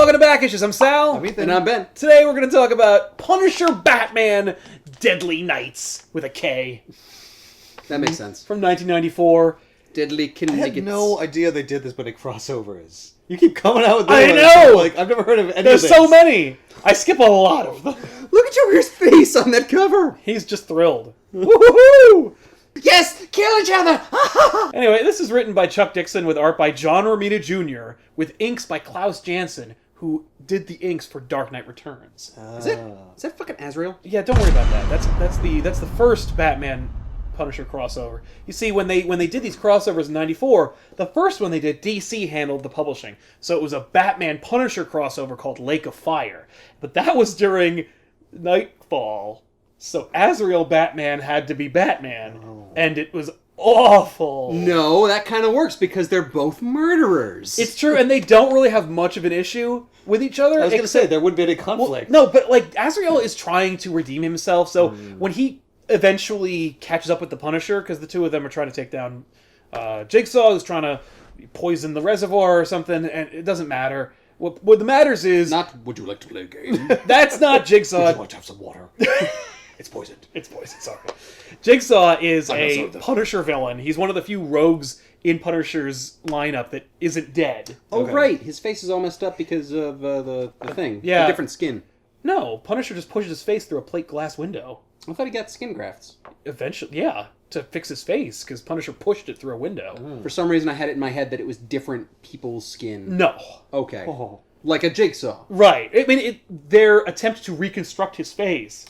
Welcome to Back Issues. I'm Sal. I'm Ethan. And I'm Ben. Today we're going to talk about Punisher Batman Deadly Nights with a K That makes sense. from 1994. Deadly I had Kinniggets. no idea they did this many crossovers. You keep coming out with I them. know! Like, I've never heard of any There's of this. so many. I skip a lot of them. Look at Joker's face on that cover. He's just thrilled. Woohoo! Yes, kill each other. Anyway, this is written by Chuck Dixon with art by John Romita Jr. with inks by Klaus Janson, who did the inks for Dark Knight Returns. Is that fucking Azrael? Yeah, don't worry about that. That's the first Batman Punisher crossover. You see, when they did these crossovers in '94, the first one they did, DC handled the publishing, so it was a Batman Punisher crossover called Lake of Fire. But that was during Nightfall, so Azrael Batman had to be Batman, and it was awful. No, that kind of works because they're both murderers. It's true, and they don't really have much of an issue with each other. I was going to say, there wouldn't be any conflict. No, but like Azrael is trying to redeem himself, so when he eventually catches up with the Punisher, because the two of them are trying to take down Jigsaw, who's trying to poison the reservoir or something, and it doesn't matter. What matters is... Not, would you like to play a game? That's not Jigsaw. Would you like to have some water? It's poisoned. It's poisoned, sorry. Jigsaw is a Punisher villain. He's one of the few rogues in Punisher's lineup that isn't dead. Oh, Okay. right. His face is all messed up because of the thing. Yeah. The different skin. No, Punisher just pushes his face through a plate glass window. I thought he got skin grafts. Eventually, yeah, to fix his face, because Punisher pushed it through a window. For some reason, I had it in my head that it was different people's skin. No. Okay. Oh. Like a jigsaw. Right. I mean, their attempt to reconstruct his face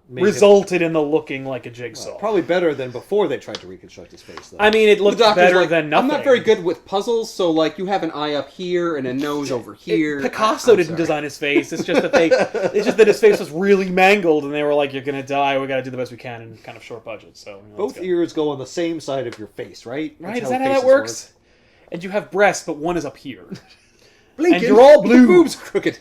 resulted in the looking like a jigsaw. Probably better than before they tried to reconstruct his face, though. I mean, it looked The doctor's better like, than nothing. I'm not very good with puzzles, so like you have an eye up here and a nose over here. Picasso I'm didn't sorry. design his face. It's just that it's just that his face was really mangled, and they were like, "You're gonna die. We got to do the best we can in kind of short budget." So Both ears go on the same side of your face, right? Right? That's Is that how that faces works? And you have breasts, but one is up here. Blinking. And you're all blue. The boobs crooked.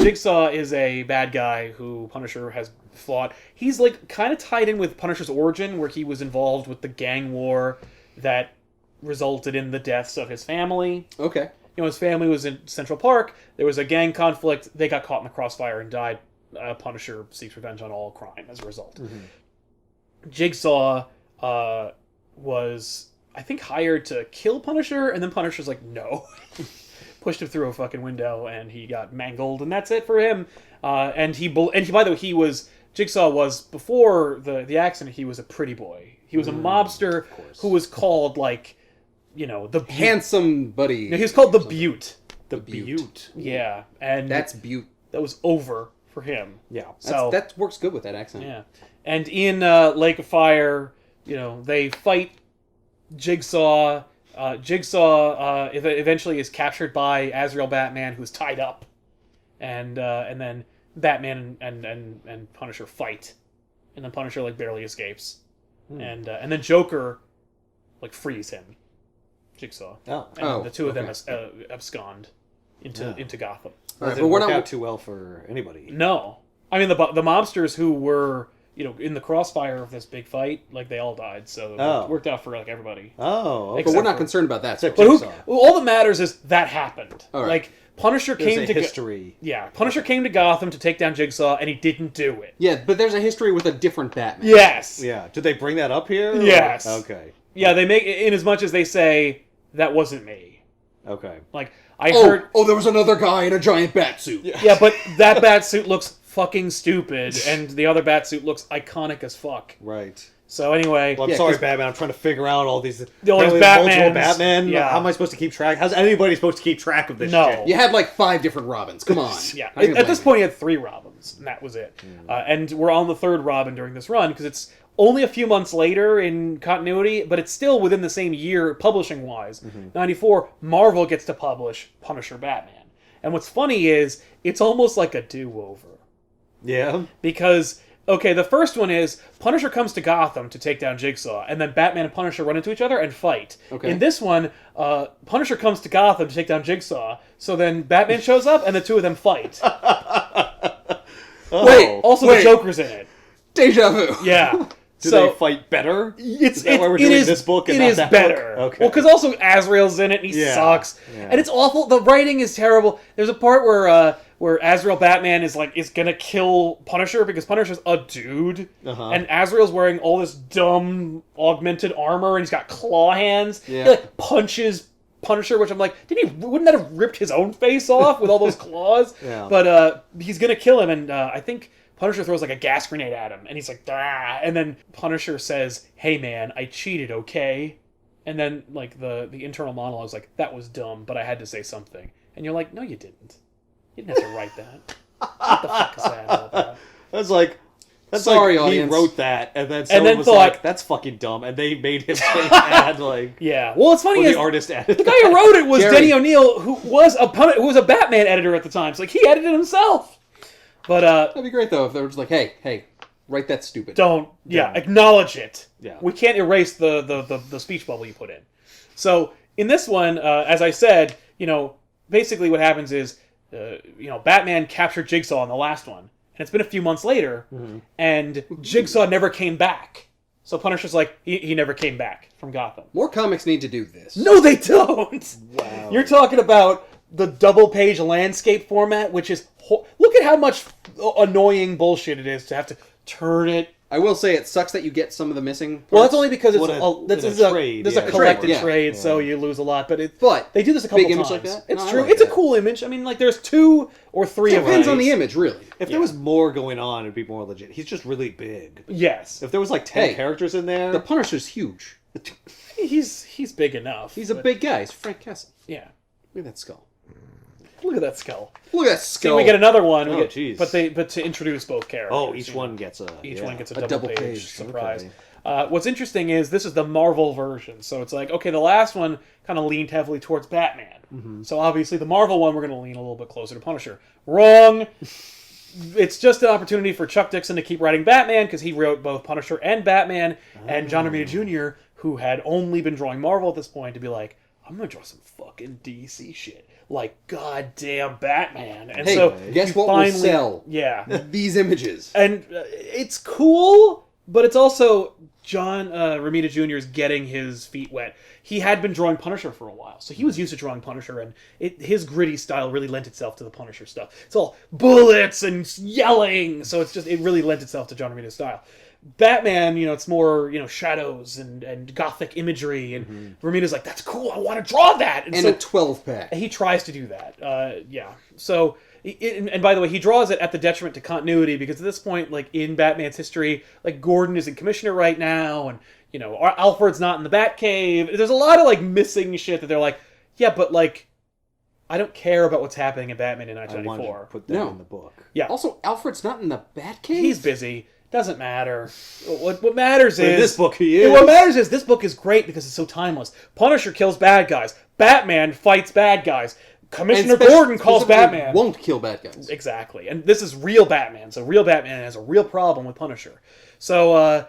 Jigsaw is a bad guy who Punisher has fought. He's like kind of tied in with Punisher's origin, where he was involved with the gang war that resulted in the deaths of his family. Okay. You know, his family was in Central Park. There was a gang conflict. They got caught in the crossfire and died. Punisher seeks revenge on all crime as a result. Jigsaw was, I think, hired to kill Punisher, and then Punisher's like, no. Pushed him through a fucking window, and he got mangled, and that's it for him. And he, by the way, Jigsaw was, before the accident, he was a pretty boy. He was a mobster who was called, like, you know, the Butte. Handsome buddy. No, he was called the Butte. The Butte. Yeah, and That's Butte. that was over for him. Yeah. So That works good with that accent. yeah, and in Lake of Fire, you know, they fight Jigsaw. Jigsaw eventually is captured by Azrael Batman, who's tied up, and then Batman and Punisher fight, and then Punisher like barely escapes, and then Joker like frees him, Jigsaw. And the two of them abscond into Gotham. All right, That but we're work not out too well for anybody. No, I mean the mobsters who were, you know, in the crossfire of this big fight, like they all died, so it worked out for like everybody. Oh, okay. But we're not for- concerned about that. Except So. But Jigsaw. all that matters is that happened. All right. Like Punisher There's came a to history. Punisher came to Gotham to take down Jigsaw, and he didn't do it. Yeah, but there's a history with a different Batman. Yes. Yeah. Did they bring that up here? or- Yes. Okay. Yeah, they make in as much as they say that wasn't me. Okay. Like I heard. Oh, there was another guy in a giant bat suit. Yeah, but that bat suit looks fucking stupid, and the other bat suit looks iconic as fuck. Right. So anyway, Well, I'm Yeah, sorry, 'cause- Batman. I'm trying to figure out all these. All these multiple Batmans. Batman. Yeah. How am I supposed to keep track? How's anybody supposed to keep track of this No. shit? You had like 5 different Robins. Come on. yeah. How can you At this blame point, he had 3 Robins, and that was it. And we're on the 3rd Robin during this run because it's only a few months later in continuity, but it's still within the same year publishing-wise. 94, Marvel gets to publish Punisher Batman. And what's funny is it's almost like a do-over. Yeah. Because, okay, the first one is Punisher comes to Gotham to take down Jigsaw, and then Batman and Punisher run into each other and fight. Okay. In this one, Punisher comes to Gotham to take down Jigsaw, so then Batman shows up and the two of them fight. Wait, Also, wait. the Joker's in it. Deja vu. Yeah. Do So- they fight better? It's Is that why we're doing this book and it not is that better. book? Okay. Well, because also Azrael's in it and he Yeah, sucks, yeah. and it's awful. The writing is terrible. There's a part where Azrael Batman is gonna kill Punisher because Punisher's a dude, and Azrael's wearing all this dumb augmented armor and he's got claw hands. Yeah. He punches Punisher, which I'm like, wouldn't that have ripped his own face off with all those claws? Yeah. But he's gonna kill him, and I think Punisher throws a gas grenade at him, and he's like, "Ah!" And then Punisher says, "Hey man, I cheated, okay?" And then the internal monologue is like, "That was dumb, but I had to say something." And you're like, "No, you didn't. You didn't have to write that. What the fuck is that all about?" That's Sorry, like audience. he wrote that, and then someone was thought- like, "That's fucking dumb," and they made him add Yeah. Well, it's funny or is the artist added. the guy who wrote it was Jerry. Denny O'Neil, who was a Batman editor at the time. So he edited it himself. But That'd be great though if they were just like, hey, write that stupid. don't acknowledge it. Yeah. We can't erase the speech bubble you put in. So in this one, as I said, basically what happens is Batman captured Jigsaw in the last one, and it's been a few months later, and Jigsaw never came back. So Punisher's like, he never came back from Gotham. More comics need to do this. No, they don't. Wow. You're talking about the double-page landscape format, which is look at how much annoying bullshit it is to have to turn it. I will say it sucks that you get some of the missing parts. Well, that's only because What this in is a a trade, this is yeah. a collected Yeah. trade, so you lose a lot. But But they do this a couple big times. image like that? It's No, I true. like It's a that. cool image. I mean, there's 2 or 3 of Depends them. on the image, really. If there was more going on, it'd be more legit. He's just really big. Yes, If there was 10 Hey, characters in there, The Punisher's huge. he's big enough. He's a but- big guy. He's Frank Castle. Yeah. Look at that skull. Look at that skull. Look at that See, skull. we get another one. Oh, jeez. But to introduce both characters. each one gets a a double page page, surprise. okay. What's interesting is this is the Marvel version, so it's like, okay, the last one kind of leaned heavily towards Batman. So obviously the Marvel one we're going to lean a little bit closer to Punisher. Wrong. It's just an opportunity for Chuck Dixon to keep writing Batman because he wrote both Punisher and Batman, and John Romita Jr., who had only been drawing Marvel at this point, to be like, I'm going to draw some fucking DC shit. Like goddamn Batman. And Hey, so guess you what will finally, sell? Yeah. These images. And it's cool, but it's also John Romita Jr. is getting his feet wet. He had been drawing Punisher for a while, so he was used to drawing Punisher, and his gritty style really lent itself to the Punisher stuff. It's all bullets and yelling, so it really lent itself to John Romita's style. Batman, it's more, shadows and gothic imagery, and Romita's like, that's cool, I want to draw that! And so a 12-pack. he tries to do that. Yeah. So, and by the way, he draws it at the detriment to continuity because at this point, in Batman's history, Gordon isn't commissioner right now, and Alfred's not in the Batcave. There's a lot of missing shit that they're like, yeah, but I don't care about what's happening in Batman in I wanted to 1994. put that No. in the book. Yeah. Also, Alfred's not in the Batcave? He's busy. Doesn't matter. What matters But in is this book he is. What matters is this book is great because it's so timeless. Punisher kills bad guys. Batman fights bad guys. Commissioner Gordon calls specifically Batman. won't kill bad guys. Exactly. And this is real Batman. So real Batman has a real problem with Punisher. So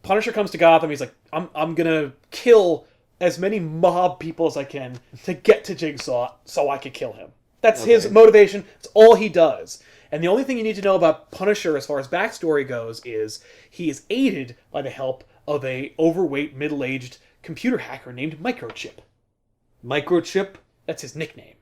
Punisher comes to Gotham. He's like, I'm going to kill as many mob people as I can to get to Jigsaw so I could kill him. That's his motivation. It's all he does. And the only thing you need to know about Punisher as far as backstory goes is he is aided by the help of a overweight, middle-aged computer hacker named Microchip. Microchip? That's his nickname.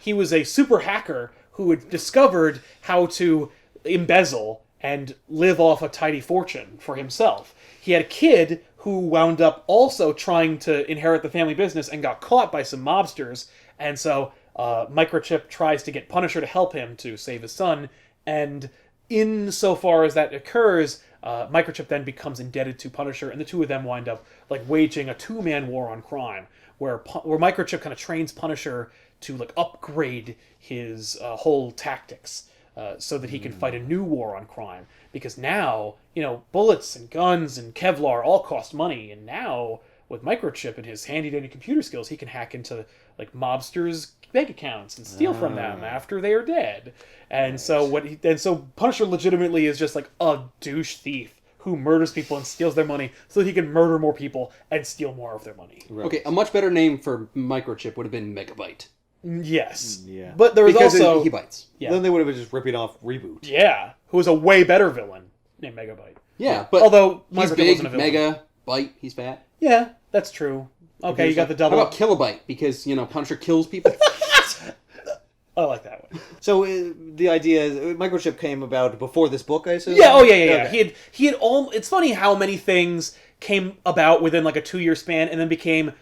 He was a super hacker who had discovered how to embezzle and live off a tidy fortune for himself. He had a kid who wound up also trying to inherit the family business and got caught by some mobsters. And so Microchip tries to get Punisher to help him to save his son. And insofar as that occurs, Microchip then becomes indebted to Punisher, and the two of them wind up waging a two-man war on crime, where Microchip kind of trains Punisher to upgrade his whole tactics so that he can fight a new war on crime. Because now, bullets and guns and Kevlar all cost money, and now with Microchip and his handy-dandy computer skills, he can hack into mobsters' bank accounts and steal from them after they are dead. And so Punisher legitimately is just a douche thief who murders people and steals their money so that he can murder more people and steal more of their money. Right. Okay, a much better name for Microchip would have been Megabyte. Yes. Yeah. But there was Because also he bites. Yeah. Then they would have been just ripping off Reboot. Yeah, who was a way better villain named Megabyte. Yeah, but although he's Microchip big, wasn't a villain. mega, bite, he's fat. Yeah, that's true. Okay, you got the double. How about kilobyte? Because, Punisher kills people. I like that one. So the idea is Microchip came about before this book, I assume. Yeah. Oh yeah. Okay. He had all. It's funny how many things came about within like a 2-year span, and then became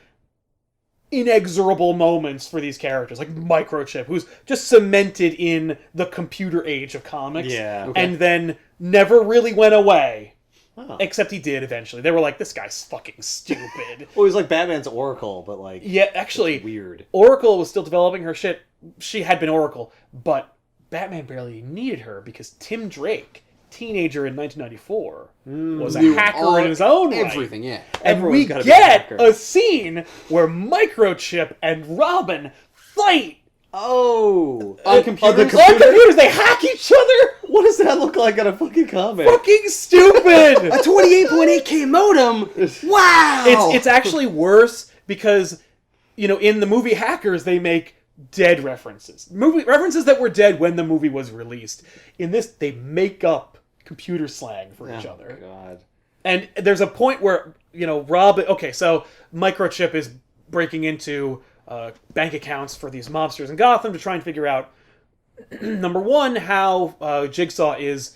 inexorable moments for these characters, like Microchip, who's just cemented in the computer age of comics, Yeah. Okay. and then never really went away. Oh. Except he did eventually. They were like, "This guy's fucking stupid." Well, he's like Batman's Oracle, but like Yeah, actually, weird. Oracle was still developing her shit. She had been Oracle, but Batman barely needed her because Tim Drake, teenager in 1994, was a Knew hacker in his own right. everything, yeah. And Everyone's we gotta be a get hacker. a scene where Microchip and Robin fight Oh, On computers? on computers. They hack each other. what does that look like on a fucking comic? Fucking stupid. A 28.8K modem? Wow! It's actually worse because in the movie Hackers they make dead references, references that were dead when the movie was released. In this, they make up computer slang for each other. God. And there's a point where Robin. Okay, so Microchip is breaking into bank accounts for these mobsters in Gotham to try and figure out number one, how Jigsaw is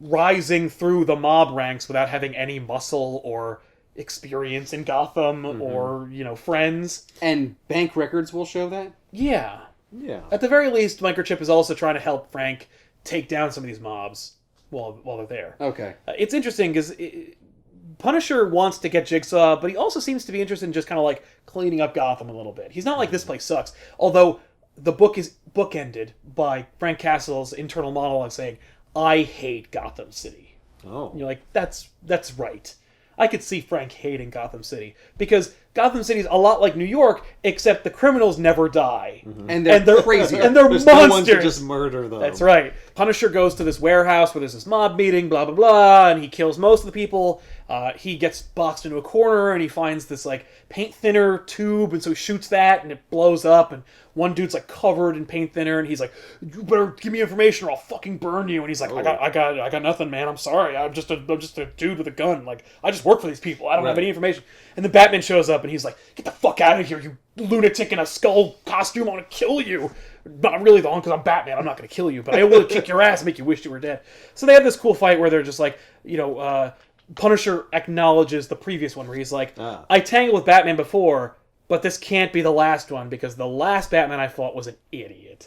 rising through the mob ranks without having any muscle or experience in Gotham or friends. And bank records will show that? Yeah. Yeah. At the very least, Microchip is also trying to help Frank take down some of these mobs while they're there. Okay. It's interesting because Punisher wants to get Jigsaw, but he also seems to be interested in just kind of like cleaning up Gotham a little bit. He's not like this place sucks. Although the book is bookended by Frank Castle's internal monologue saying, "I hate Gotham City." Oh. And you're like, that's right. I could see Frank hating Gotham City because Gotham City's a lot like New York, except the criminals never die. And they're crazy. And they're There's monsters. no one to just murder them. That's right. Punisher goes to this warehouse where there's this mob meeting, blah, blah, blah, and he kills most of the people. He gets boxed into a corner, and he finds this, like, paint thinner tube, and so he shoots that, and it blows up, and one dude's, like, covered in paint thinner, and he's like, "You better give me information or I'll fucking burn you." And he's like, I got nothing, man. I'm sorry. I'm just a dude with a gun. Like, I just work for these people. I don't have any information. And then Batman shows up, and he's like, "Get the fuck out of here, you lunatic in a skull costume. I want to kill you." Not really, though, because I'm Batman. I'm not going to kill you, but I will kick your ass and make you wish you were dead. So they have this cool fight where they're just like, Punisher acknowledges the previous one where he's like, "I tangled with Batman before, but this can't be the last one because the last Batman I fought was an idiot."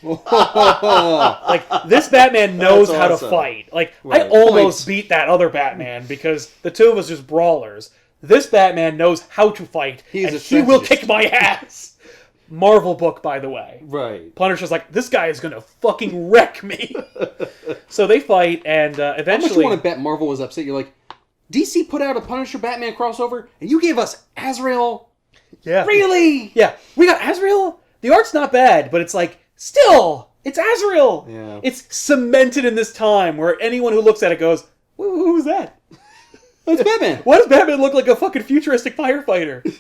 Like, this Batman knows That's how to awesome. fight. Like, Right. I almost beat that other Batman because the two of us just brawlers. This Batman knows how to fight, He's and a he will strategist. kick my ass. Marvel book, by the way. Right. Punisher's like, "This guy is gonna fucking wreck me." So they fight, and How much you eventually... want to bet Marvel was upset? You're like, DC put out a Punisher Batman crossover, and you gave us Azrael? Yeah. Really? Yeah. We got Azrael? The art's not bad, but it's like, still, it's Azrael! Yeah. It's cemented in this time where anyone who looks at it goes, who was that? It's Batman. Why does Batman look like a fucking futuristic firefighter?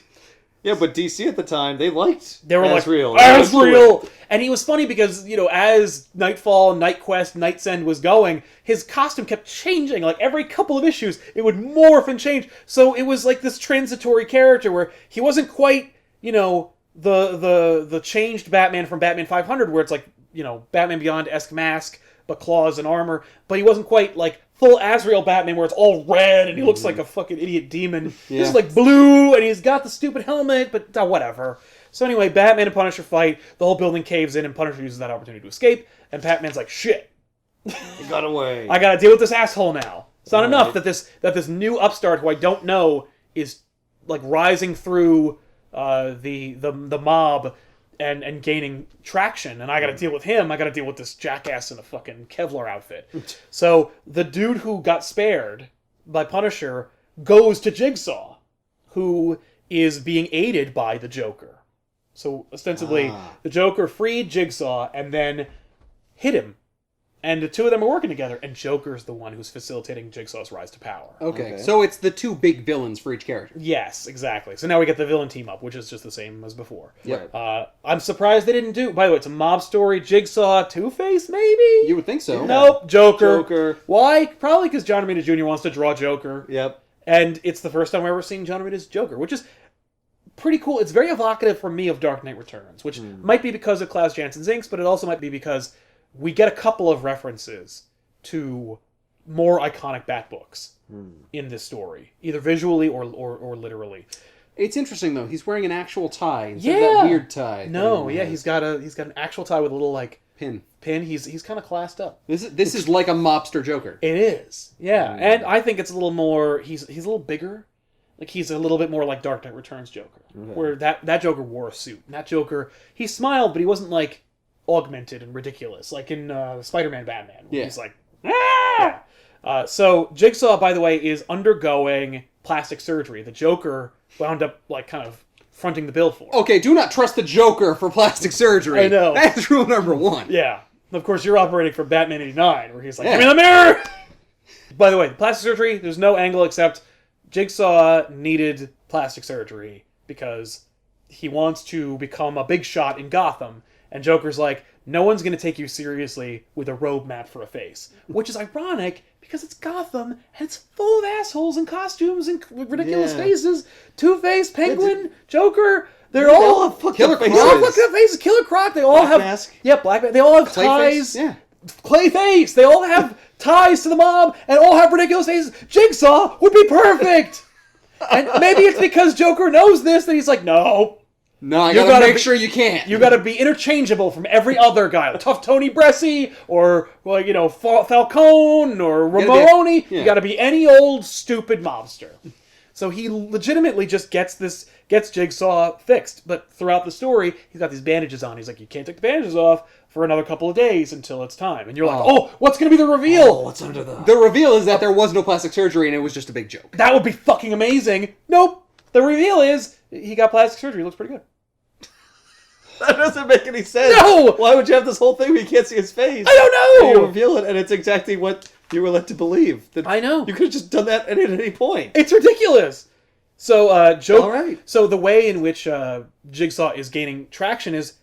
Yeah, but DC at the time, they liked They were Azrael. like, Azrael! And he was funny because, as Nightfall, Nightquest, Night's End was going, his costume kept changing. Like, every couple of issues, it would morph and change. So it was like this transitory character where he wasn't quite, the changed Batman from Batman 500, where it's like, Batman Beyond-esque mask, but claws and armor. But he wasn't quite, like, full Azrael Batman where it's all red and he looks like a fucking idiot demon. Yeah. This is like blue and he's got the stupid helmet, but whatever. So anyway, Batman and Punisher fight, the whole building caves in and Punisher uses that opportunity to escape, and Batman's like, "Shit, He got away. I gotta deal with this asshole now." It's not enough Right. that this new upstart who I don't know is like rising through the mob and gaining traction, and I gotta deal with him. I gotta deal with this jackass in a fucking Kevlar outfit. So the dude who got spared by Punisher goes to Jigsaw, who is being aided by the Joker. So ostensibly, the Joker freed Jigsaw and then hit him And the two of them are working together, and Joker's the one who's facilitating Jigsaw's rise to power. Okay, so it's the two big villains for each character. Yes, exactly. So now we get the villain team up, which is just the same as before. Yep. I'm surprised they didn't do... By the way, it's a mob story. Jigsaw, Two-Face, maybe? You would think so. Nope, Joker. Joker. Why? Probably because John Romita Jr. wants to draw Joker. Yep. And it's the first time we're ever seeing John Romita's Joker, which is pretty cool. It's very evocative for me of Dark Knight Returns, which might be because of Klaus Jansson's inks, but it also might be because we get a couple of references to more iconic Bat books in this story, either visually or literally. It's interesting though. He's wearing an actual tie instead of that weird tie. No, he's got an actual tie with a little like Pin. He's kind of classed up. This is like a mobster Joker. It is, yeah, and I think it's a little more. He's a little bigger. Like he's a little bit more like Dark Knight Returns Joker, where that Joker wore a suit. And that Joker, he smiled, but he wasn't like augmented and ridiculous, like in Spider-Man Batman, where he's like, ah! So Jigsaw, by the way, is undergoing plastic surgery. The Joker wound up like kind of fronting the bill for. Okay, do not trust the Joker for plastic surgery. I know. That's rule number one. Yeah. Of course, you're operating from Batman 89, where he's like, give me the mirror! By the way, plastic surgery, there's no angle except Jigsaw needed plastic surgery because he wants to become a big shot in Gotham. And Joker's like, no one's going to take you seriously with a robe map for a face. Which is ironic because it's Gotham and it's full of assholes in costumes and ridiculous faces. Two-Face, Penguin, Joker. They're all Killer Croc. They all have fucking faces. Killer Croc. They all have Mask. Yeah, Black Mask. They all have ties. Yeah. Clayface. They all have ties to the mob and all have ridiculous faces. Jigsaw would be perfect. And maybe it's because Joker knows this that he's like, no. No, I gotta make sure you can't. You gotta be interchangeable from every other guy. Tough Tony Bresci, or, well, you know, Falcone, or Ramoroni. You gotta be any old stupid mobster. So he legitimately just gets Jigsaw fixed. But throughout the story, he's got these bandages on. He's like, you can't take the bandages off for another couple of days until it's time. And you're like, oh, what's gonna be the reveal? Oh, what's under The reveal is that there was no plastic surgery and it was just a big joke. That would be fucking amazing. Nope. The reveal is he got plastic surgery. He looks pretty good. That doesn't make any sense. No! Why would you have this whole thing where you can't see his face? I don't know! And you reveal it, and it's exactly what you were led to believe. I know. You could have just done that at any point. It's ridiculous. So, All right. So the way in which Jigsaw is gaining traction is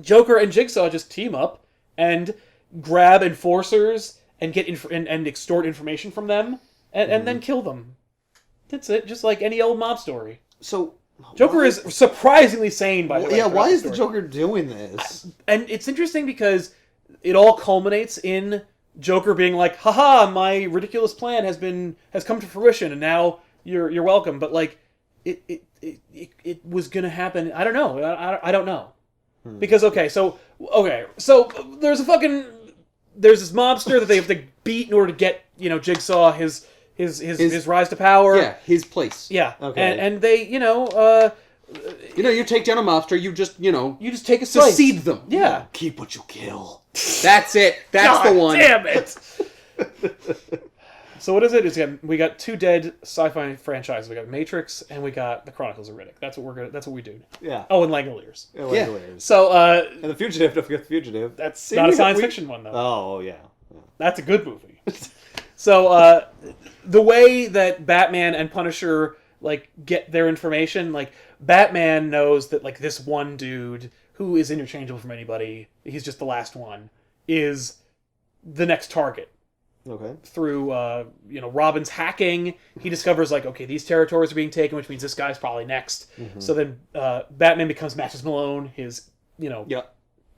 Joker and Jigsaw just team up and grab enforcers and get and extort information from them and then kill them. That's it. Just like any old mob story. So Joker is surprisingly sane, by the way. Yeah, why is the story. Joker doing this? And it's interesting because it all culminates in Joker being like, haha, my ridiculous plan has come to fruition, and now you're welcome. But like, it was gonna happen. I don't know. I don't know. Because so there's this mobster that they have to beat in order to get, you know, Jigsaw his rise to power. Yeah, his place. Yeah. Okay. And they, you take down a mobster, you just take a slice. seed them. Yeah. Keep what you kill. That's it. That's God the one. Damn it. So what is it? We got two dead sci-fi franchises. We got Matrix and we got The Chronicles of Riddick. That's what we do. Yeah. Oh, and Langoliers. Yeah. So and The Fugitive. Don't forget The Fugitive. That's not a science fiction one though. Oh yeah. That's a good movie. So the way that Batman and Punisher like get their information, like Batman knows that like this one dude who is interchangeable from anybody, he's just the last one, is the next target. Okay. Through Robin's hacking, he discovers like, okay, these territories are being taken, which means this guy's probably next. Mm-hmm. So then Batman becomes Matches Malone, his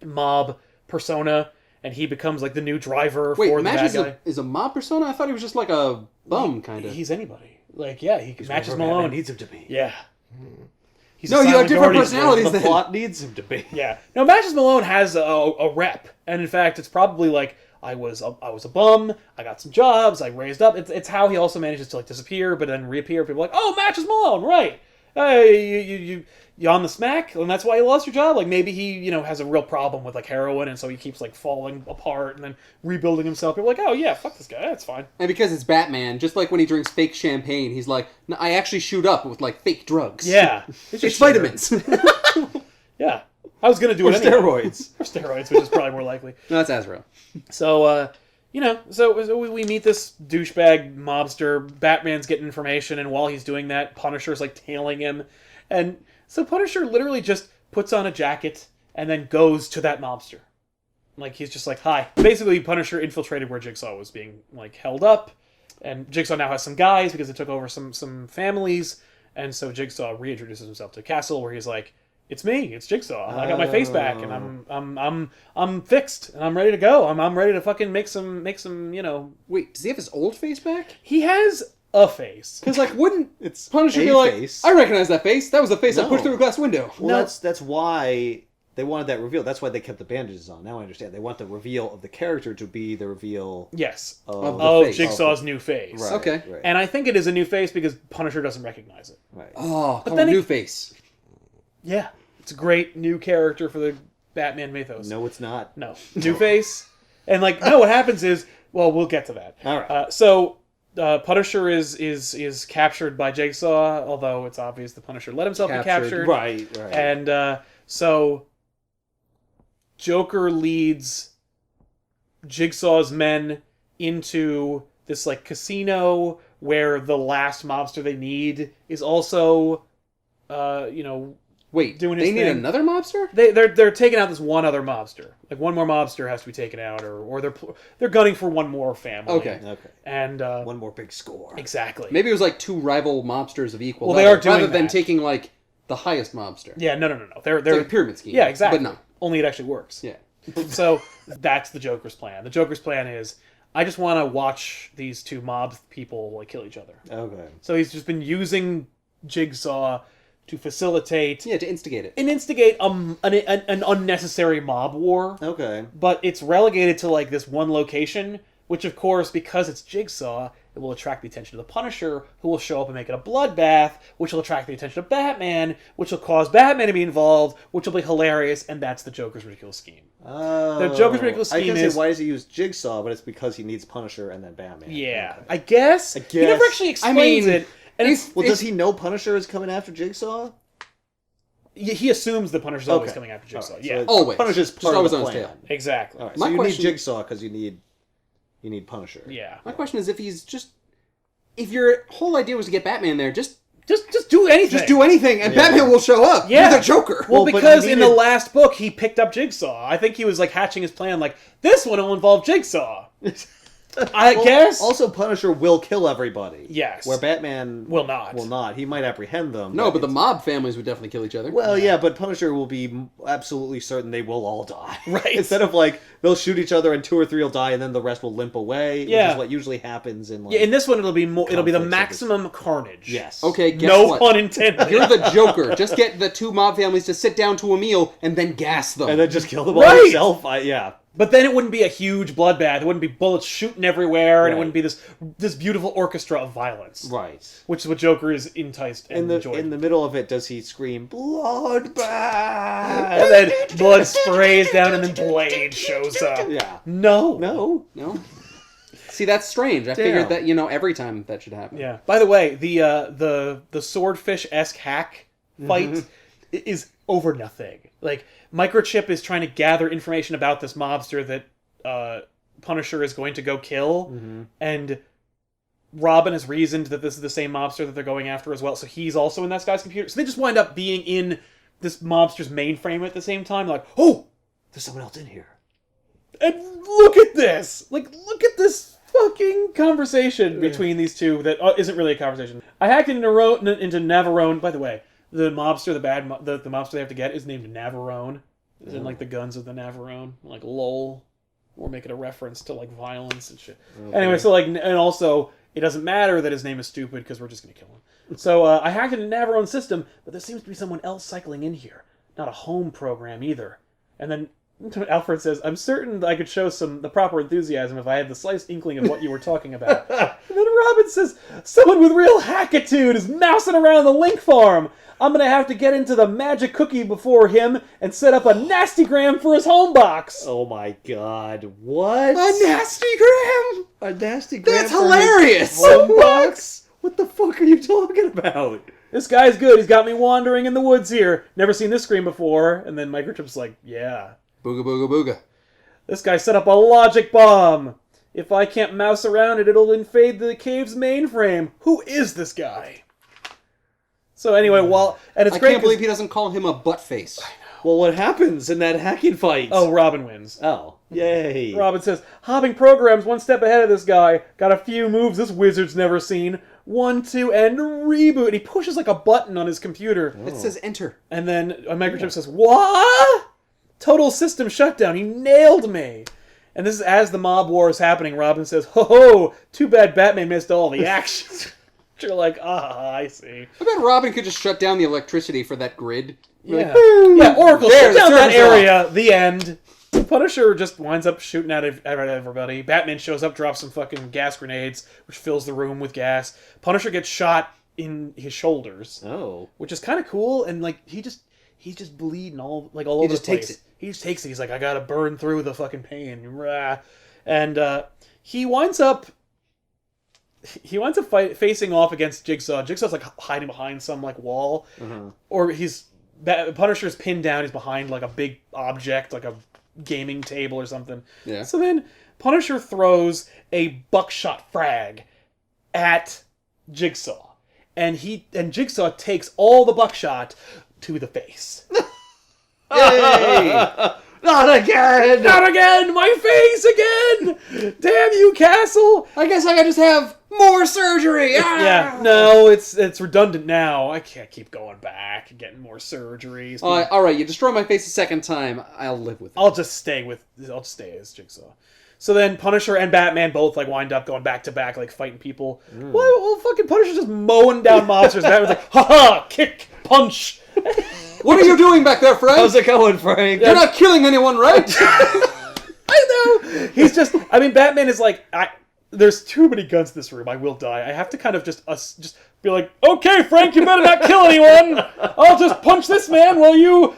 mob persona, and he becomes like the new driver for the bad guy. Is a mob persona? I thought he was just like a bum kind of. He's anybody. Like he's Matches Malone. Batman needs him to be. Yeah. You have different personalities. The plot needs him to be. Yeah. No, Matches Malone has a rep, and in fact, it's probably like, I was a bum. I got some jobs. I raised up. It's how he also manages to like disappear, but then reappear. People are like, oh, Matches Malone, right? Hey, you on the smack, and that's why you lost your job. Like maybe he has a real problem with like heroin, and so he keeps like falling apart and then rebuilding himself. People are like, oh yeah, fuck this guy. That's fine. And because it's Batman, just like when he drinks fake champagne, he's like, no, I actually shoot up with like fake drugs. Yeah, it's vitamins. Yeah. I was going to do Or it anyway. steroids. Or steroids, which is probably more likely. No, that's Azrael. So, so we meet this douchebag mobster. Batman's getting information, and while he's doing that, Punisher's like tailing him. And so Punisher literally just puts on a jacket and then goes to that mobster. Like, he's just like, hi. Basically, Punisher infiltrated where Jigsaw was being, like, held up. And Jigsaw now has some guys because they took over some families. And so Jigsaw reintroduces himself to the castle where he's like, it's me, it's Jigsaw. I got my face back, and I'm fixed, and I'm ready to go. I'm ready to fucking make some. Wait, does he have his old face back? He has a face. Because like, wouldn't It's Punisher a be like, face. I recognize that face. That was the face I No. pushed through a glass window. Well, that's why they wanted that reveal. That's why they kept the bandages on. Now I understand. They want the reveal of the character to be the reveal Yes. Of the Of face. Jigsaw's new face. Right, Okay. Right. And I think it is a new face because Punisher doesn't recognize it. Right. Oh, But call then him he- New Face. Yeah. It's a great new character for the Batman mythos. No, it's not. No. New face. And like, no, what happens is, well, we'll get to that. All right. So Punisher is captured by Jigsaw, although it's obvious the Punisher let himself be captured. Right. And so Joker leads Jigsaw's men into this like casino where the last mobster they need is also, Wait, doing his they need thing. another mobster? they're taking out this one other mobster. Like one more mobster has to be taken out, or they're gunning for one more family. Okay. Okay. And One more big score. exactly. Maybe it was like two rival mobsters of equal Well, they level, are doing rather than that. taking like the highest mobster. Yeah, no. They're It's like a pyramid scheme. yeah, exactly. But no. Only it actually works. Yeah. So that's the Joker's plan. The Joker's plan is, I just want to watch these two mob people like kill each other. Okay. So he's just been using Jigsaw to facilitate Yeah, to instigate it. and instigate an unnecessary mob war. Okay. But it's relegated to like this one location, which of course, because it's Jigsaw, it will attract the attention of the Punisher, who will show up and make it a bloodbath, which will attract the attention of Batman, which will cause Batman to be involved, which will be hilarious, and that's the Joker's ridiculous scheme. Oh. The Joker's ridiculous I scheme can is- say, why does he use Jigsaw? But it's because he needs Punisher and then Batman. Yeah, Okay. I guess. He never guess. actually explains it. And it's, Well, does he know Punisher is coming after Jigsaw? he assumes the Punisher's always Okay. coming after Jigsaw. All right, so Yeah, it's- Always. Punisher's Just part of always the on his plan. tail. exactly. All right, My so you question- need Jigsaw because you need Punisher. Yeah, My question is if your whole idea was to get Batman there, just do anything. just do anything and Batman will show up. Yeah. You're the Joker. Well, Well, but because he in the needed- last book he picked up Jigsaw. I think he was like hatching his plan. Like this one will involve Jigsaw. I guess. Also, Punisher will kill everybody. Yes. Where Batman Will not. Will not. He might apprehend them. No, but the it's- mob families would definitely kill each other. Well, yeah, but Punisher will be absolutely certain they will all die. Right. Instead of like they'll shoot each other and 2 or 3 will die and then the rest will limp away. Yeah. Which is what usually happens in like. Yeah, in this one it'll be more. It'll be the Conflicts of this- maximum carnage. Yes. Okay, guess No what? pun intended. You're the Joker. Just get the two mob families to sit down to a meal and then gas them. And then just kill them all Right. yourself. Yeah. But then it wouldn't be a huge bloodbath. It wouldn't be bullets shooting everywhere, and it Right. wouldn't be this beautiful orchestra of violence, Right. which is what Joker is enticed and enjoyed. In the middle of it, does he scream bloodbath? And then blood sprays down, and then Blade shows up. Yeah. No. No. No? See, that's strange. I figured that, every time that should happen. Yeah. By the way, the swordfish-esque hack fight is over nothing. Like, Microchip is trying to gather information about this mobster that Punisher is going to go kill, and Robin has reasoned that this is the same mobster that they're going after as well, so he's also in that guy's computer. So they just wind up being in this mobster's mainframe at the same time, like, oh! There's someone else in here. And look at this! Like, look at this fucking conversation between these two that isn't really a conversation. I hacked into Navarone. By the way, the mobster, the mobster they have to get is named Navarone. As in, like, the guns of the Navarone. Like, lol. Or make it a reference to, like, violence and shit. Okay. Anyway, so, like, and also, it doesn't matter that his name is stupid because we're just going to kill him. So, I hacked into Navarone's system, but there seems to be someone else cycling in here. Not a home program either. And then Alfred says, I'm certain that I could show the proper enthusiasm if I had the slightest inkling of what you were talking about. And then Robin says, someone with real hackitude is mousing around the Link Farm. I'm going to have to get into the magic cookie before him and set up a nastygram for his home box. Oh my god. What? A nasty gram? A nasty That's gram for hilarious! his home box? What the fuck are you talking about? This guy's good. He's got me wandering in the woods here. Never seen this screen before. And then Microchip's like, yeah. Booga booga booga. This guy set up a logic bomb. If I can't mouse around it, it'll invade the cave's mainframe. Who is this guy? So anyway, and it's I great. can't believe he doesn't call him a butt face. Well, what happens in that hacking fight? Oh, Robin wins. Oh. Yay. Robin says, hopping programs one step ahead of this guy. Got a few moves this wizard's never seen. 1, 2, and reboot. And he pushes like a button on his computer. It says enter. And then a Microchip says, what? Total system shutdown. He nailed me. And this is as the mob war is happening. Robin says, ho, too bad Batman missed all the action. You're like, I see. I bet Robin could just shut down the electricity for that grid. Yeah, Like, Oracle, there, shut down the that server's area. The end. Punisher just winds up shooting at everybody. Batman shows up, drops some fucking gas grenades, which fills the room with gas. Punisher gets shot in his shoulders. Oh. Which is kind of cool, and like he's just bleeding all over the place. He just takes it. He's like, I gotta burn through the fucking pain. Rah. And he winds up facing off against Jigsaw. Jigsaw's like hiding behind some like wall, or Punisher's pinned down. He's behind like a big object, like a gaming table or something. Yeah. So then Punisher throws a buckshot frag at Jigsaw, and Jigsaw takes all the buckshot to the face. Yay! Not again! Not again! My face again! Damn you, Castle! I guess I gotta just have more surgery! Yeah, no, it's redundant now. I can't keep going back and getting more surgeries. Alright, you destroy my face a second time. I'll live with it. I'll just stay as Jigsaw. So then Punisher and Batman both like wind up going back to back, like fighting people. Well, fucking Punisher's just mowing down monsters. Batman's like, haha, kick, punch. What are you doing back there, Frank? How's it going, Frank? You're not killing anyone, right? I know. He's just. I mean, Batman is like. There's too many guns in this room. I will die. I have to kind of just be like, okay, Frank, you better not kill anyone. I'll just punch this man while you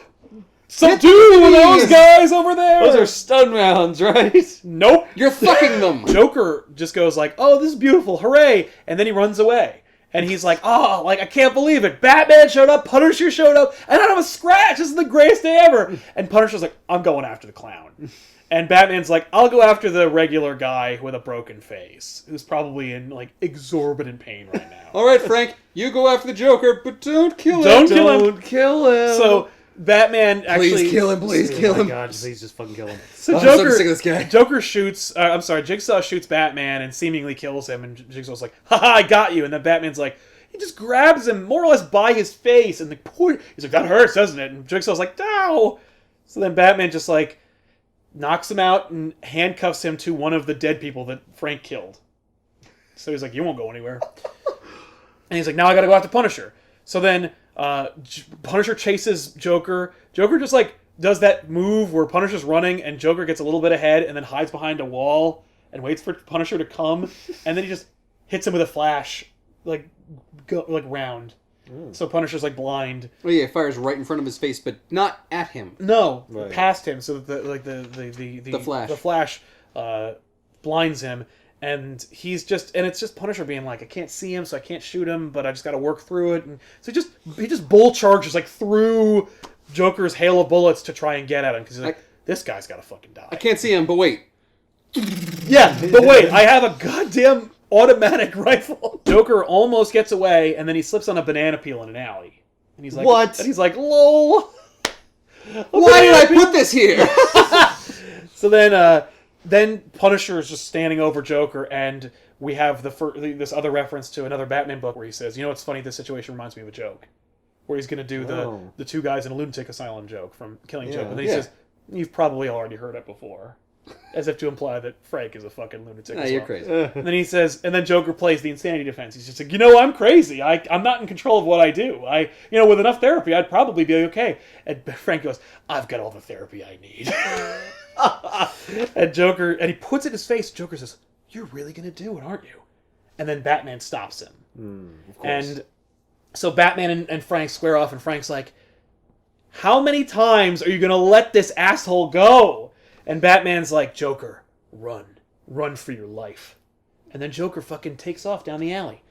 subdue those guys over there. Those are stun rounds, right? Nope. You're thucking them. Joker just goes like, oh, this is beautiful, hooray, and then he runs away. And he's like, oh, like, I can't believe it. Batman showed up, Punisher showed up, and I don't have a scratch. This is the greatest day ever. And Punisher's like, I'm going after the clown. And Batman's like, I'll go after the regular guy with a broken face, who's probably in, like, exorbitant pain right now. All right, Frank, you go after the Joker, but don't kill him. Don't kill him. So Batman actually... Please kill him, please kill him. Oh my god, please just fucking kill him. So I'm so sick of this guy. Jigsaw shoots Batman and seemingly kills him, and Jigsaw's like, haha, I got you. And then Batman's like, he just grabs him more or less by his face, and he's like, that hurts, doesn't it? And Jigsaw's like, no. So then Batman just like knocks him out and handcuffs him to one of the dead people that Frank killed. So he's like, you won't go anywhere. And he's like, now I gotta go after Punisher. So then Punisher chases Joker. Joker just like does that move where Punisher's running and Joker gets a little bit ahead and then hides behind a wall and waits for Punisher to come, and then he just hits him with a flash, like round. So Punisher's like blind. Oh yeah, fires right in front of his face, but not at him. No, right. Past him. So that the flash blinds him, and it's just Punisher being like, I can't see him, so I can't shoot him, but I just got to work through it. And so he just bull charges like through Joker's hail of bullets to try and get at him because he's like, this guy's got to fucking die. I can't see him, but wait. Yeah, but wait, I have a goddamn automatic rifle. Joker almost gets away, and then he slips on a banana peel in an alley. And he's like, what? And he's like, lol. Why did I put this here? So then Punisher is just standing over Joker, and we have this other reference to another Batman book where he says, you know what's funny, this situation reminds me of a joke. Where he's going to do the two guys in a lunatic asylum joke from Killing Joke. And then he says, you've probably already heard it before. As if to imply that Frank is a fucking lunatic as well. You're crazy. And then he says, and then Joker plays the insanity defense. He's just like, I'm crazy. I'm not in control of what I do. With enough therapy, I'd probably be okay. And Frank goes, I've got all the therapy I need. And he puts it in his face. Joker says, you're really going to do it, aren't you? And then Batman stops him. Of course. And so Batman and Frank square off, and Frank's like, how many times are you going to let this asshole go? And Batman's like, Joker, run. Run for your life. And then Joker fucking takes off down the alley.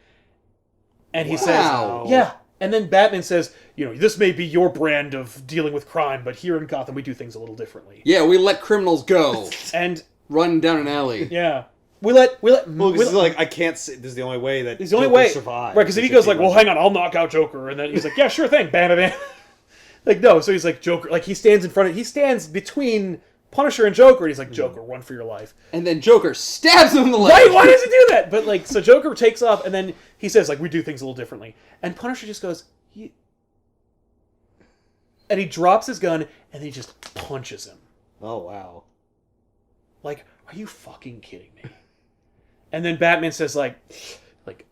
And he says, yeah. And then Batman says, this may be your brand of dealing with crime, but here in Gotham we do things a little differently. Yeah, we let criminals go. And run down an alley. Yeah. We let I can't say this is the only way that Joker survives. Right, because if he goes like, well, hang on, I'll knock out Joker, and then he's like, yeah, sure thing, bam, bam, bam. Like, no, so he's like, Joker, like, he stands between Punisher and Joker, and he's like, Joker, run for your life. And then Joker stabs him in the leg. Right, why does he do that? But, like, so Joker takes off, and then he says, like, we do things a little differently. And Punisher just goes, and he drops his gun, and then he just punches him. Oh, wow. Like, are you fucking kidding me? And then Batman says, like,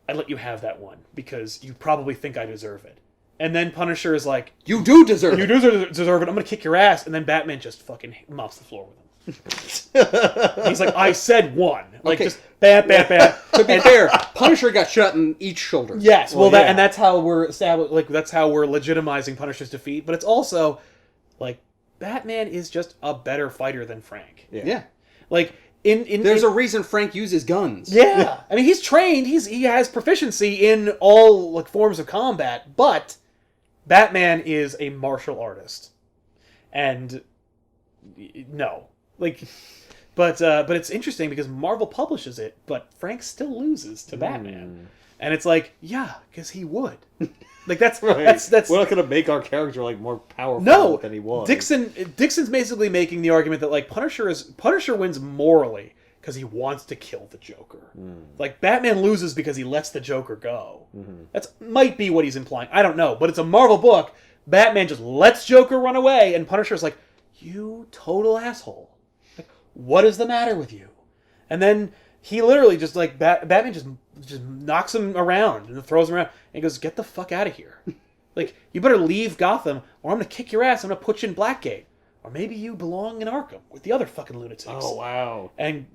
I let you have that one because you probably think I deserve it. And then Punisher is like, you do deserve it. You do deserve it. I'm going to kick your ass. And then Batman just fucking mops the floor with him. He's like, I said one. Like, just bam, bam, bam. To be fair, Punisher got shot in each shoulder. Yes, and that's how we're that's how we're legitimizing Punisher's defeat. But it's also, like, Batman is just a better fighter than Frank. Yeah. Like, there's a reason Frank uses guns. Yeah. I mean, he's trained. He has proficiency in all, like, forms of combat, but Batman is a martial artist. And no. Like, but it's interesting because Marvel publishes it, but Frank still loses to Batman. And it's like, yeah, because he would. Like, that's right. That's we're not going to make our character, like, more powerful than he was. Dixon's basically making the argument that, like, Punisher wins morally because he wants to kill the Joker. Like, Batman loses because he lets the Joker go. That's might be what he's implying. I don't know, but it's a Marvel book. Batman just lets Joker run away, and Punisher's like, you total asshole. Like, what is the matter with you? And then he literally just, like, Batman just knocks him around and throws him around. And he goes, get the fuck out of here. Like, you better leave Gotham, or I'm going to kick your ass. I'm going to put you in Blackgate. Or maybe you belong in Arkham with the other fucking lunatics. Oh, wow. And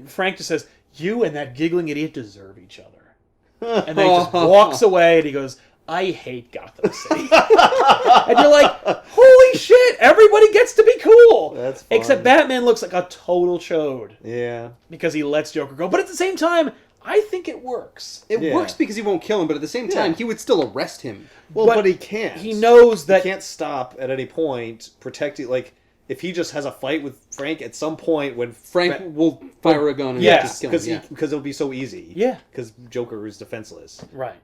Frank just says, you and that giggling idiot deserve each other. And then he just walks away, and he goes, I hate Gotham City. And you're like, holy shit, everybody gets to be cool. That's fun. Except Batman looks like a total chode. Yeah. Because he lets Joker go. But at the same time, I think it works. It works because he won't kill him, but at the same time, he would still arrest him. Well, but he can't. He knows that... He can't stop at any point protecting... Like, if he just has a fight with Frank, at some point when... Frank will fire a gun and just kill him. Because it'll be so easy. Yeah. Because Joker is defenseless. Right.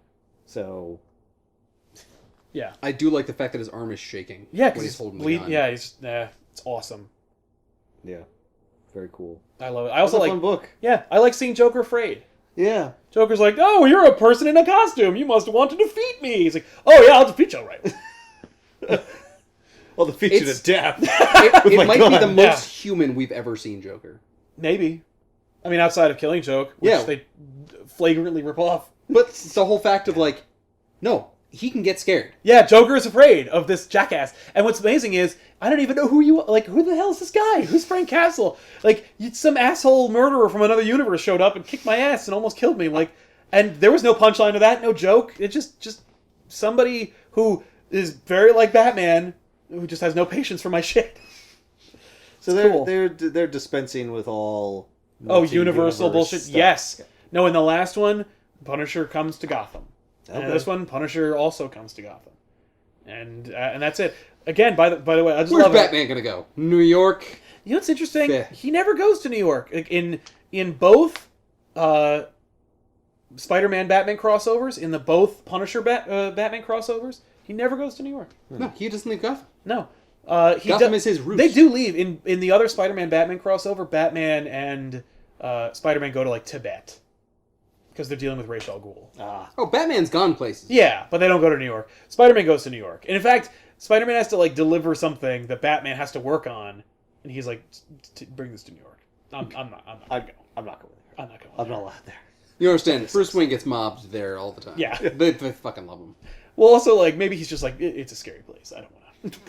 So... Yeah. I do like the fact that his arm is shaking when he's holding the gun. Yeah, it's awesome. Yeah. Very cool. I love it. I also like... fun book. Yeah, I like seeing Joker afraid. Yeah. Joker's like, oh, you're a person in a costume. You must want to defeat me. He's like, oh, yeah, I'll defeat you, all right. I'll defeat you to death. It might be the most human we've ever seen Joker. Maybe. I mean, outside of Killing Joke, which they flagrantly rip off. But the whole fact of, like, no, he can get scared. Yeah, Joker is afraid of this jackass. And what's amazing is, I don't even know who the hell is this guy? Who's Frank Castle? Like, some asshole murderer from another universe showed up and kicked my ass and almost killed me. Like, and there was no punchline to that, no joke. It just somebody who is very like Batman, who just has no patience for my shit. So they're dispensing with all universal bullshit. Stuff. Yes. No, in the last one, Punisher comes to Gotham. Okay. And this one, Punisher also comes to Gotham. And that's it. Again, by the way, I just Where's love Batman gonna go? New York? You know what's interesting? Yeah. He never goes to New York. In both Spider-Man Batman crossovers, in the both Punisher Batman crossovers, he never goes to New York. No, he doesn't leave Gotham. No. Gotham is his roots. They do leave. In the other Spider-Man Batman crossover, Batman and Spider-Man go to, like, Tibet. Because they're dealing with Ra's al Ghul. Oh, Batman's gone places. Yeah, but they don't go to New York. Spider-Man goes to New York. And in fact, Spider-Man has to, like, deliver something that Batman has to work on. And he's like, bring this to New York. I'm not going there. I'm not allowed there. You understand, Bruce Wayne gets mobbed there all the time. Yeah. They fucking love him. Well, also, like, maybe he's just like, it's a scary place. I don't want to.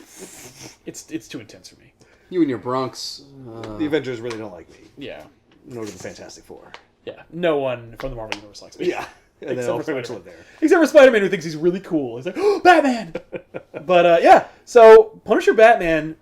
It's too intense for me. You and your Bronx. The Avengers really don't like me. Yeah. Nor do the Fantastic Four. Yeah. No one from the Marvel Universe likes me. Yeah. And then all pretty much live there. Except for Spider-Man, who thinks he's really cool. He's like, oh, Batman! But, yeah. So, Punisher Batman,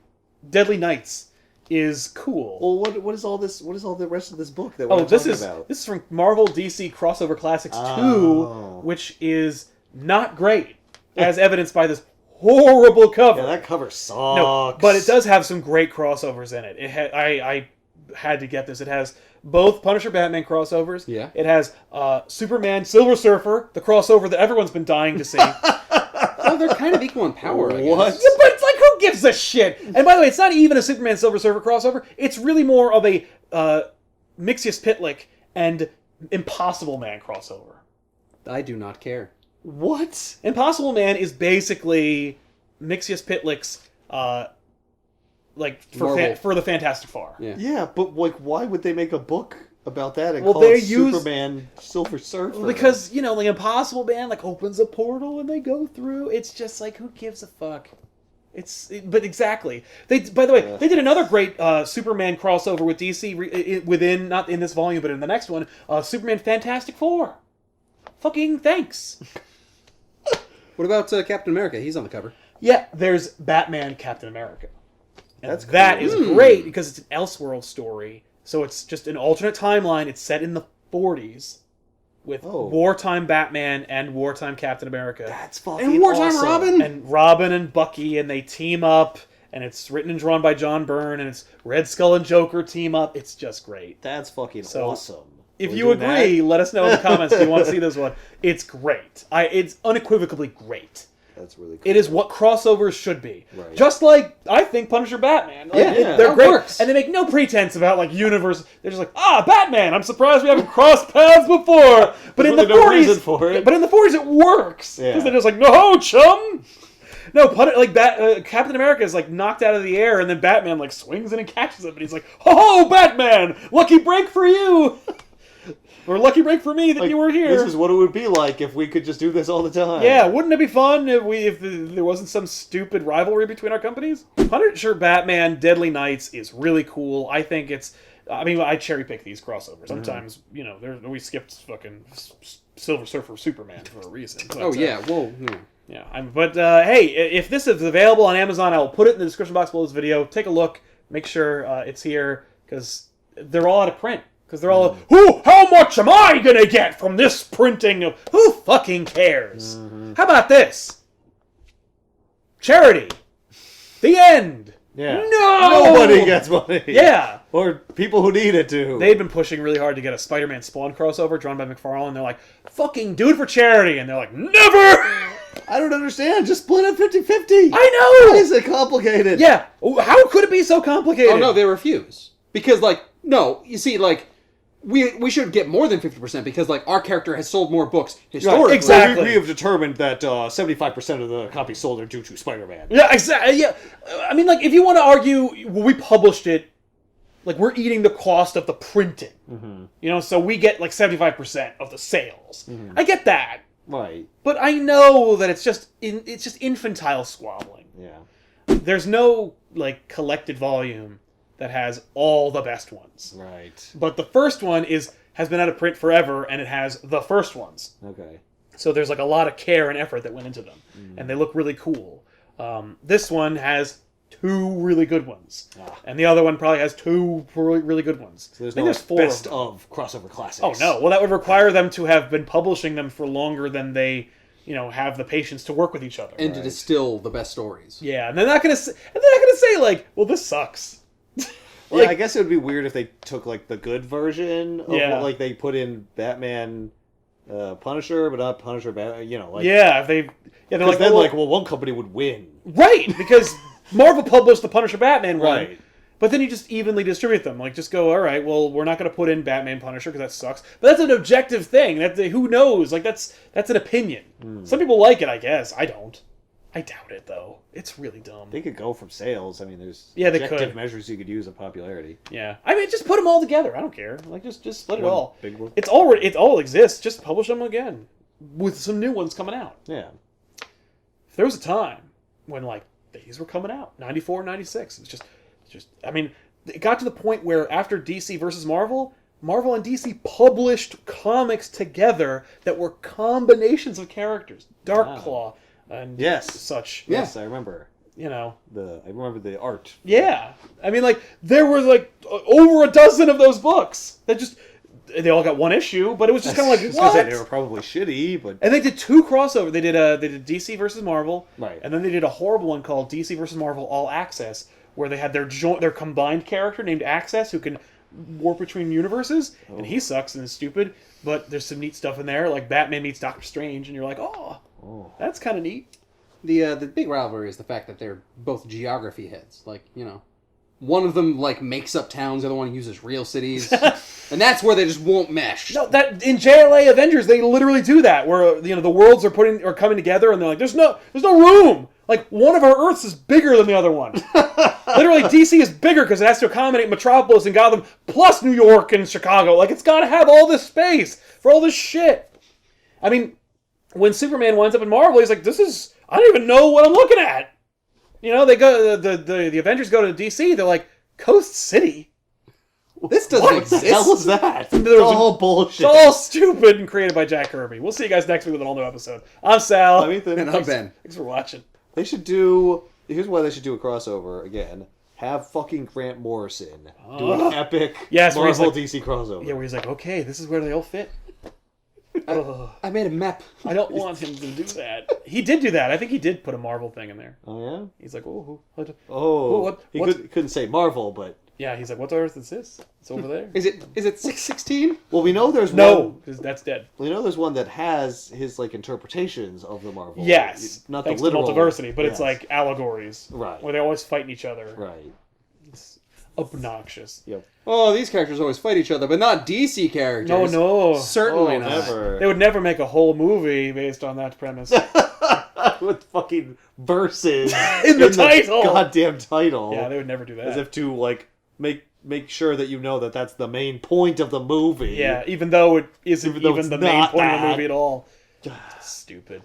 Deadly Nights is cool. Well, what is all this? What is all the rest of this book that we're talking about? This is from Marvel DC Crossover Classics 2, which is not great. as evidenced by this horrible cover. Yeah, that cover sucks. No, but it does have some great crossovers in it. I had to get this. It has both Punisher Batman crossovers. Yeah. It has Superman Silver Surfer, the crossover that everyone's been dying to see. Well, they're kind of equal in power. I guess. What? Yeah, but it's like, who gives a shit? And by the way, it's not even a Superman Silver Surfer crossover. It's really more of a Mixius Pitlick and Impossible Man crossover. I do not care. What? Impossible Man is basically Mixius Pitlick's for the Fantastic Four. Yeah. Yeah, but like, why would they make a book about that and Well, call they it use- Superman Silver Surfer? Because, you know, like Impossible Man like opens a portal and they go through. It's just like, who gives a fuck? But exactly. By the way, they did another great Superman crossover with DC within, not in this volume, but in the next one, Superman Fantastic Four. Fucking thanks. What about Captain America? He's on the cover. Yeah, there's Batman Captain America. And That's that cool. is great because it's an Elseworld story. So it's just an alternate timeline. It's set in the 40s with wartime Batman and wartime Captain America. That's fucking And wartime awesome. Robin. And Robin and Bucky, and they team up, and it's written and drawn by John Byrne, and it's Red Skull and Joker team up. It's just great. That's fucking So, awesome. If We're you doing agree, that? let us know in the comments if you want to see this one. It's great. It's unequivocally great. That's really cool. It is what crossovers should be. Right. Just like, I think Punisher Batman. Like, Yeah, they're that great. works. And they make no pretense about, like, universe. They're just like, Batman! I'm surprised we haven't crossed paths before! But in the really no 40s... reason for it. But in the 40s it works! Because Yeah. they're just like, no, chum! No, Captain America is, like, knocked out of the air, and then Batman, like, swings in and catches him, and he's like, ho, Batman! Lucky break for you! Or lucky break for me that Like, you were here. This is what it would be like if we could just do this all the time. Yeah, wouldn't it be fun if there wasn't some stupid rivalry between our companies? Punisher Batman Deadly Nights is really cool. I think it's... I mean, I cherry pick these crossovers. Sometimes, you know, we skipped fucking Silver Surfer Superman for a reason. But, Yeah. Whoa. Yeah, hey, if this is available on Amazon, I will put it in the description box below this video. Take a look. Make sure it's here, because they're all out of print. Because they're all, how much am I going to get from this printing of... Who fucking cares? How about this? Charity. The end. Yeah. No! Nobody gets money. Yeah. Or people who need it to. They've been pushing really hard to get a Spider-Man Spawn crossover drawn by McFarlane. They're like, fucking do it for charity. And they're like, never! I don't understand. Just split it 50-50. I know! Why is it complicated? Yeah. How could it be so complicated? Oh no, they refuse. Because no, you see, we should get more than 50% because our character has sold more books historically. Right, exactly. We have determined that 75% of the copies sold are due to Spider-Man. Yeah, exactly. Yeah. I mean, if you want to argue, well, we published it, we're eating the cost of the printing. Mm-hmm. You know, so we get 75% of the sales. Mm-hmm. I get that. Right. But I know that it's just infantile squabbling. Yeah. There's no collected volume that has all the best ones. Right. But the first one has been out of print forever, and it has the first ones. Okay. So there's a lot of care and effort that went into them, and they look really cool. This one has 2 really good ones, and the other one probably has 2 really good ones. So there's I think no there's 4 best of them. of crossover classics. Oh no! Well, that would require them to have been publishing them for longer than they, have the patience to work with each other. And to distill the best stories. Yeah, and they're not gonna say well, this sucks. Yeah, I guess it would be weird if they took the good version of what, they put in Batman Punisher, but not Punisher Batman, Yeah, if they... Yeah, they're then, well, one company would win. Right, because Marvel published the Punisher Batman one. Right. But then you just evenly distribute them. Just go, all right, well, we're not going to put in Batman Punisher because that sucks. But that's an objective thing. Who knows? That's an opinion. Some people like it, I guess. I don't. I doubt it, though. It's really dumb. They could go from sales. I mean, there's they objective could. measures you could use of popularity. Yeah. I mean, just put them all together. I don't care. Just split it all. Big one. It all exists. Just publish them again. With some new ones coming out. Yeah. If there was a time when, these were coming out. 94, 96. It's just... I mean, it got to the point where after DC versus Marvel and DC published comics together that were combinations of characters. Darkclaw and such. Yes, I remember. I remember the art. Yeah. I mean, there were, over a dozen of those books that just... they all got one issue, but it was just kind of like, what? They were probably shitty, but... And they did 2 crossovers. They did DC versus Marvel, right? And then they did a horrible one called DC versus Marvel All Access, where they had their combined character named Access who can warp between universes, and he sucks and is stupid. But there's some neat stuff in there, like Batman meets Doctor Strange, and you're like, oh. That's kind of neat. The big rivalry is the fact that they're both geography heads. Like, one of them like makes up towns, the other one uses real cities, and that's where they just won't mesh. No, that in JLA Avengers they literally do that, where the worlds are coming together, and they're like, there's no room. Like one of our Earths is bigger than the other one. Literally, DC is bigger because it has to accommodate Metropolis and Gotham plus New York and Chicago. Like it's got to have all this space for all this shit. I mean, when Superman winds up in Marvel, he's like, I don't even know what I'm looking at. They go the Avengers go to DC. They're like, Coast City. This doesn't exist. What the hell is that? It's all bullshit. It's all stupid and created by Jack Kirby. We'll see you guys next week with an all-new episode. I'm Sal. I'm Ethan. And I'm Ben. Thanks for watching. They should do... Here's why they should do a crossover again. Have fucking Grant Morrison do an epic Marvel DC crossover. Yeah, where he's like, okay, this is where they all fit. I made a map. I don't want him to do that. He did do that. I think he did put a Marvel thing in there. Oh, yeah? He's like, oh, what? He couldn't say Marvel, but... Yeah, he's like, what Earth is this? It's over there. Is it 616? Well, we know there's one... No, because that's dead. We know there's one that has his, interpretations of the Marvel. Yes. Not thanks the literal... to multiversity, but it's like allegories. Right. Where they always fighting each other. Right. It's obnoxious. Yep. Oh, these characters always fight each other, but not DC characters. No. Certainly not. Never. They would never make a whole movie based on that premise. With fucking verses in the title. Goddamn title. Yeah, they would never do that. As if to, make sure that that that's the main point of the movie. Yeah, even though it isn't even the main point of the movie at all. Stupid.